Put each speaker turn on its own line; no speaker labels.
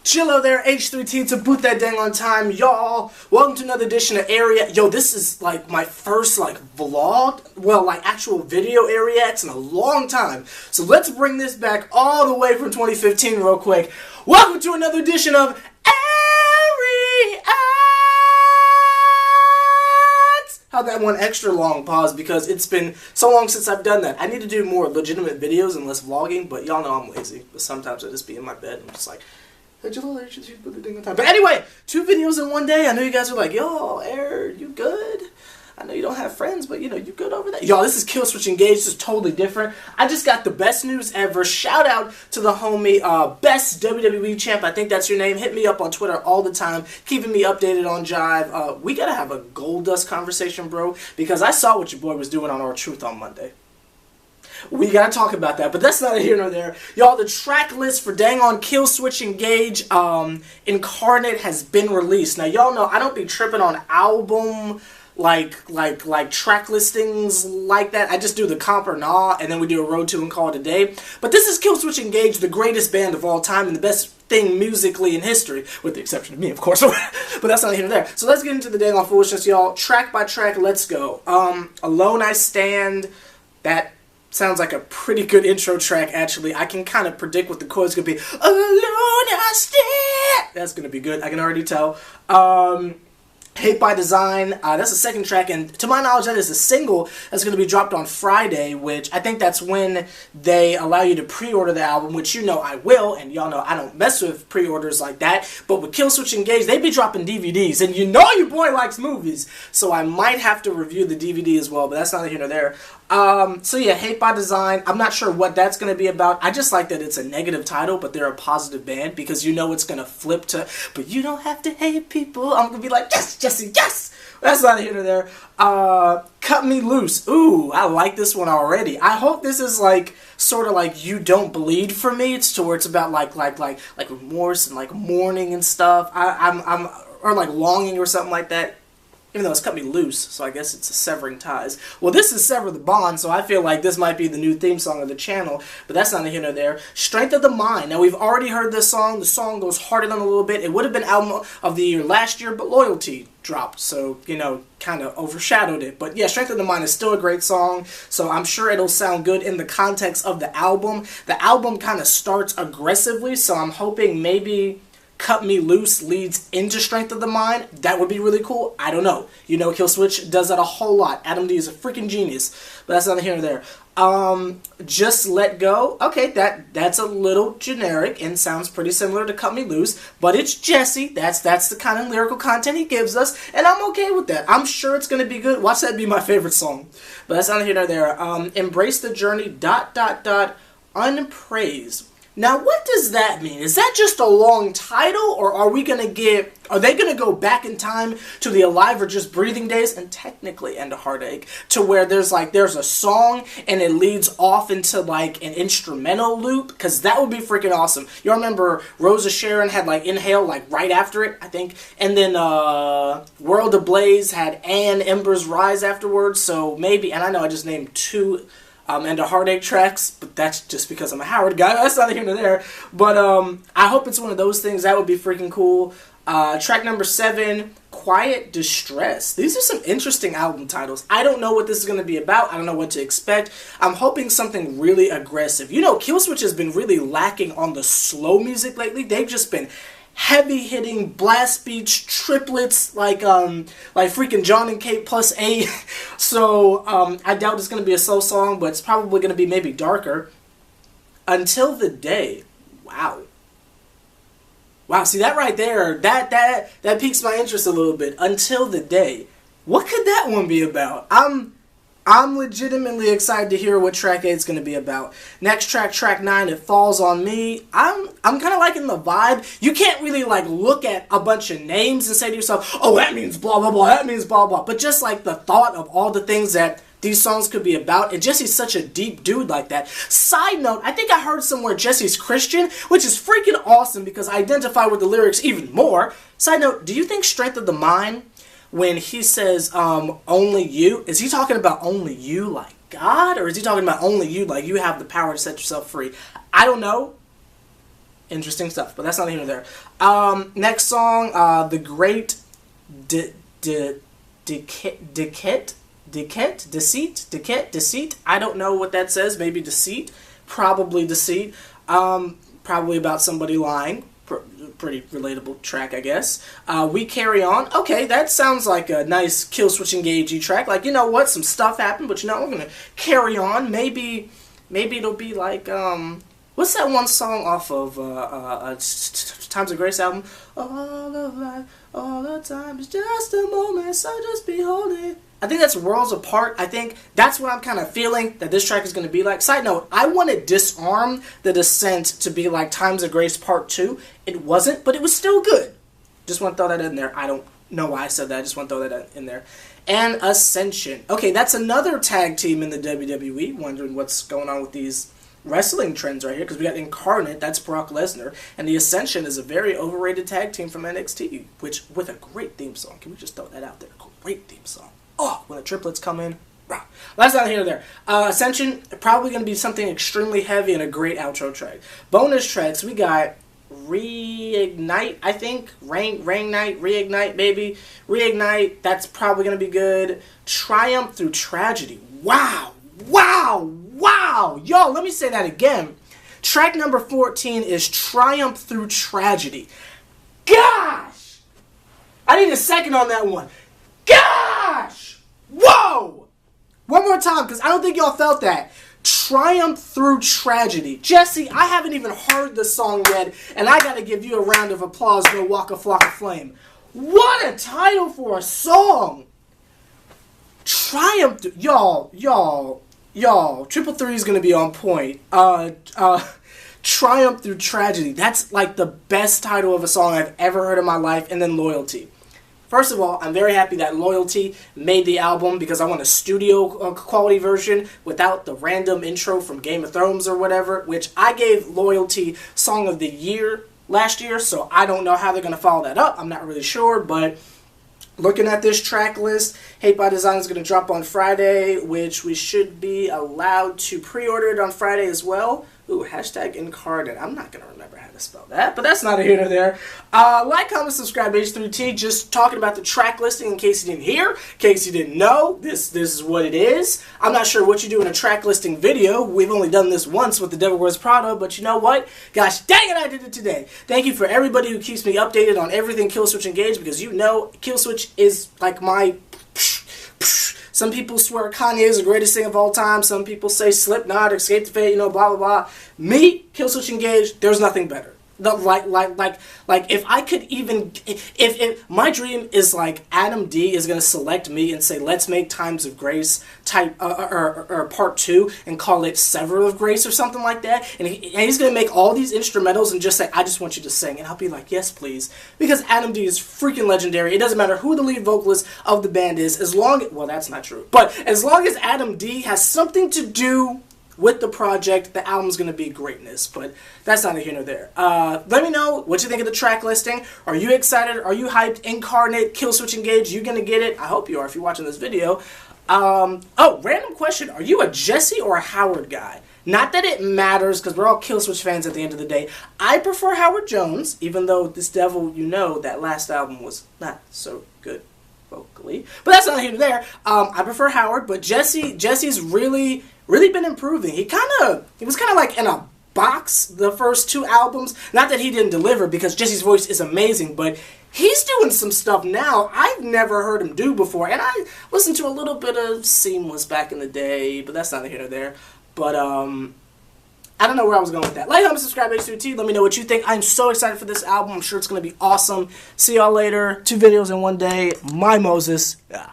Chillo there, H+III+T to boot that dang on time, y'all. Welcome to another edition of Area. Yo, this is like my first vlog, well, actual video Area in a long time. So let's bring this back all the way from 2015 real quick. Welcome to another edition of Area. How that one extra long pause because it's been so long since I've done that. I need to do more legitimate videos and less vlogging, but y'all know I'm lazy. But sometimes I just be in my bed and I'm just like, but anyway, 2 videos in one day. I know you guys are like, yo, Air, you good? I know you don't have friends, but you know, you good over there? Y'all, this is Killswitch Engage. This is totally different. I just got the best news ever. Shout out to the homie, best WWE champ. I think that's your name. Hit me up on Twitter all the time, keeping me updated on Jive. We gotta have a gold dust conversation, bro, because I saw what your boy was doing on R-Truth on Monday. We gotta talk about that, but that's not here nor there. Y'all, the track list for dang on Killswitch Engage-Incarnate has been released. Now, y'all know I don't be tripping on album track listings like that. I just do the comp or nah, and then we do a road to and call it a day. But this is Killswitch Engage, the greatest band of all time and the best thing musically in history, with the exception of me, of course. But that's not here nor there. So let's get into the dang on foolishness, y'all. Track by track, let's go. Alone I Stand. That sounds like a pretty good intro track, actually. I can kind of predict what the chord's going to be. Alone I Stand. That's going to be good. I can already tell. Hate by Design, that's the second track, and to my knowledge that is a single that's going to be dropped on Friday, which I think that's when they allow you to pre-order the album, which you know I will, and y'all know I don't mess with pre-orders like that, but with Killswitch Engage, they be dropping DVDs, and you know your boy likes movies, so I might have to review the DVD as well, but that's neither here nor there. So yeah, Hate by Design, I'm not sure what that's going to be about. I just like that it's a negative title, but they're a positive band, because you know it's going to flip to, but you don't have to hate people. I'm going to be like, yes, Jesse, yes! That's not here nor there. Cut Me Loose. Ooh, I like this one already. I hope this is sort of like You Don't Bleed for me. It's to where it's about like remorse and mourning and stuff. Or longing or something like that. Even though it's Cut Me Loose, so I guess it's a severing ties. Well, this is Sever the Bond, so I feel like this might be the new theme song of the channel, but that's not a here nor there. Strength of the Mind. Now, we've already heard this song. The song goes harder than a little bit. It would have been album of the year last year, but Loyalty dropped, so, you know, kind of overshadowed it. But yeah, Strength of the Mind is still a great song, so I'm sure it'll sound good in the context of the album. The album kind of starts aggressively, so I'm hoping maybe Cut Me Loose leads into Strength of the Mind. That would be really cool. I don't know. You know, Killswitch does that a whole lot. Adam D is a freaking genius. But that's not here or there. Just Let Go. Okay, that's a little generic and sounds pretty similar to Cut Me Loose. But it's Jesse. That's the kind of lyrical content he gives us. And I'm okay with that. I'm sure it's going to be good. Watch that be my favorite song. But that's not here nor there. Embrace the Journey, ... Unpraised. Now, what does that mean? Is that just a long title, or are they going to go back in time to the Alive or Just Breathing days, and technically End a Heartache, to where there's a song and it leads off into an instrumental loop? Because that would be freaking awesome. You remember Rosa Sharon had Inhale right after it, I think, and then World Ablaze had Anne Embers Rise afterwards, so maybe, and I know I just named 2 End a Heartache tracks, but that's just because I'm a Howard guy. That's not here nor there. But I hope it's one of those things. That would be freaking cool. Track number 7, Quiet Distress. These are some interesting album titles. I don't know what this is going to be about. I don't know what to expect. I'm hoping something really aggressive. You know, Killswitch has been really lacking on the slow music lately. They've just been heavy-hitting blast beats, triplets, like freaking John and Kate plus 8. So, I doubt it's going to be a slow song, but it's probably going to be maybe darker. Until the Day. Wow. Wow, see that right there, that piques my interest a little bit. Until the Day. What could that one be about? I'm legitimately excited to hear what track 8 is going to be about. Next track, track 9, It Falls on Me. I'm kind of liking the vibe. You can't really look at a bunch of names and say to yourself, oh, that means blah, blah, blah, that means blah, blah. But just the thought of all the things that these songs could be about, and Jesse's such a deep dude like that. Side note, I think I heard somewhere Jesse's Christian, which is freaking awesome because I identify with the lyrics even more. Side note, do you think Strength of the Mind, when he says, only you, is he talking about only you like God? Or is he talking about only you like you have the power to set yourself free? I don't know. Interesting stuff, but that's not here nor there. Next song, The Great Deceit. I don't know what that says. Maybe deceit. Probably deceit. Probably about somebody lying. Pretty relatable track, I guess. We Carry On. Okay, that sounds like a nice Killswitch Engage track. Like, you know what? Some stuff happened, but you know, we're gonna carry on. Maybe it'll be like, what's that one song off of Times of Grace album? All of life, all the time is just a moment, so just behold it. I think that's Worlds Apart. I think that's what I'm kind of feeling that this track is going to be like. Side note, I wanted Disarm the Descent to be like Times of Grace Part 2. It wasn't, but it was still good. Just want to throw that in there. I don't know why I said that. I just want to throw that in there. And Ascension. Okay, that's another tag team in the WWE. Wondering what's going on with these wrestling trends right here, because we got Incarnate, that's Brock Lesnar, and the Ascension is a very overrated tag team from NXT, which, with a great theme song. Can we just throw that out there? Great theme song. Oh, when the triplets come in. Well, that's not here or there. Ascension, probably going to be something extremely heavy and a great outro track. Bonus tracks, we got Reignite, I think. Reignite, maybe. Reignite, that's probably going to be good. Triumph Through Tragedy. Wow. Yo, let me say that again. Track number 14 is Triumph Through Tragedy. Gosh! I need a second on that one. Gosh! Whoa! One more time, because I don't think y'all felt that. Triumph Through Tragedy. Jesse, I haven't even heard the song yet, and I gotta give you a round of applause, Go Walk a Flock of Flame. What a title for a song! Triumph, y'all, Triple Three is gonna be on point. Triumph Through Tragedy. That's like the best title of a song I've ever heard in my life, and then Loyalty. First of all, I'm very happy that Loyalty made the album because I want a studio quality version without the random intro from Game of Thrones or whatever, which I gave Loyalty Song of the Year last year, so I don't know how they're going to follow that up. I'm not really sure, but looking at this track list, Hate by Design is going to drop on Friday, which we should be allowed to pre-order it on Friday as well. Ooh, hashtag Incarnate. I'm not going to remember how to spell that, but that's not here nor there. Like, comment, subscribe, H+III+T. Just talking about the track listing in case you didn't hear, in case you didn't know. This is what it is. I'm not sure what you do in a track listing video. We've only done this once with The Devil Wears Prada, but you know what? Gosh dang it, I did it today. Thank you for everybody who keeps me updated on everything Killswitch Engage, because you know Killswitch is like my... Some people swear Kanye is the greatest thing of all time. Some people say Slipknot, Escape the Fate, you know, blah, blah, blah. Me, Killswitch Engage, there's nothing better. Like if I could even, if my dream is like Adam D is going to select me and say, let's make Times of Grace type, or part 2 and call it Sever of Grace or something like that. And he's going to make all these instrumentals and just say, I just want you to sing. And I'll be like, yes, please. Because Adam D is freaking legendary. It doesn't matter who the lead vocalist of the band is, as long, well, that's not true. But as long as Adam D has something to do with the project, the album's going to be greatness, but that's not here nor there. Let me know what you think of the track listing. Are you excited? Are you hyped? Incarnate, Killswitch Engage, you going to get it? I hope you are if you're watching this video. Oh, random question. Are you a Jesse or a Howard guy? Not that it matters, because we're all Killswitch fans at the end of the day. I prefer Howard Jones, even though This Devil, you know, that last album was not so good vocally. But that's not here nor there. I prefer Howard, but Jesse's really been improving. He was kind of like in a box the first 2 albums. Not that he didn't deliver, because Jesse's voice is amazing, but he's doing some stuff now I've never heard him do before. And I listened to a little bit of Seamless back in the day, but that's not here nor there. But I don't know where I was going with that. Like, comment, subscribe, H+III+T. Let me know what you think. I'm so excited for this album. I'm sure it's going to be awesome. See y'all later. 2 videos in one day. My Moses. Yeah.